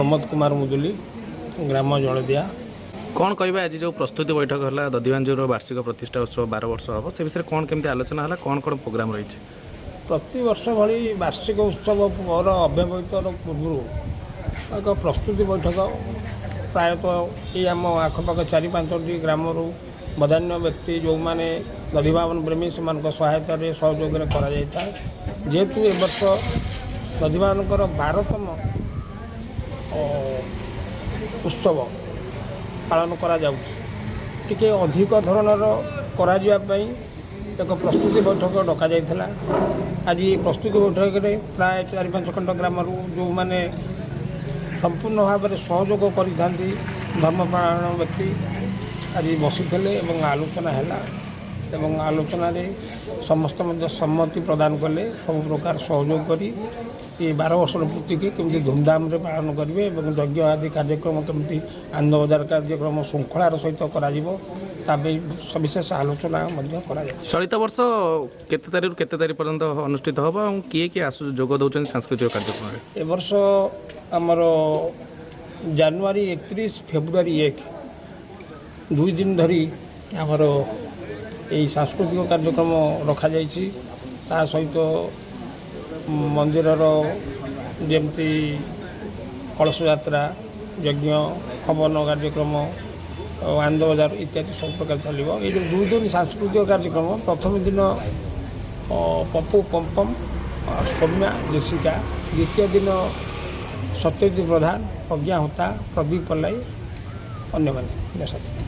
प्रमोद कुमार मुदुली ग्राम जलदिया। कौन कहबा आज जो प्रस्तुति बैठक है दधिवांजूर वार्षिक प्रतिष्ठा उत्सव 12 वर्ष हम से विषय कौन केमती आलोचना है कौन कौन प्रोग्राम रही है? प्रति वर्ष भली वार्षिक उत्सव और अव्यवहित पूर्व एक प्रस्तुति बैठक प्रायतः ये आम आखपाख 4-5टी ग्राम बधान्य व्यक्ति जो मैंने दधिभावन प्रेमी से सहायतार सहयोग जेहेतु ए वर्ष दधिभावन 12तम उत्सव पालन करा टिके अधिक धरणर एक प्रस्तुति बैठक डक जाइला। आज प्रस्तुति बैठक में प्राय 4-5 खंड ग्राम जो मैंने संपूर्ण भाव में सहयोग कर धर्मपरायण व्यक्ति आज बसी आलोचना है आलोचन समस्त सम्मति प्रदान कले सब प्रकार सहयोग कर 12 वर्ष पूर्ति की केमती धूमधाम रे पालन करेंगे यज्ञ आदि कार्यक्रम केमती आनंद बजार कार्यक्रम श्रृंखलार सहित सविशेष आलोचना चलित वर्ष केते तारीख केते तारीख पर्यंत अनुष्ठित हम और किए किए आसु जोग दौरान सांस्कृतिक कार्यक्रम ए वर्ष आमर जनवरी 31 फेब्रुआरी 1 2 दिन धरी आमर यही सांस्कृतिक कार्यक्रम रखा जाइछि। ता सहित मंदिर जमती कलश यात्रा यज्ञ हवन कार्यक्रम आनंद बजार इत्यादि सब प्रकार चलो। ये 2 दिन सांस्कृतिक कार्यक्रम प्रथम दिन पप्पू पम्पम सौम्या जेसिका, द्वितीय दिन सत्यजित प्रधान प्रज्ञा होता प्रदीप पल्लाई अन्य साथी।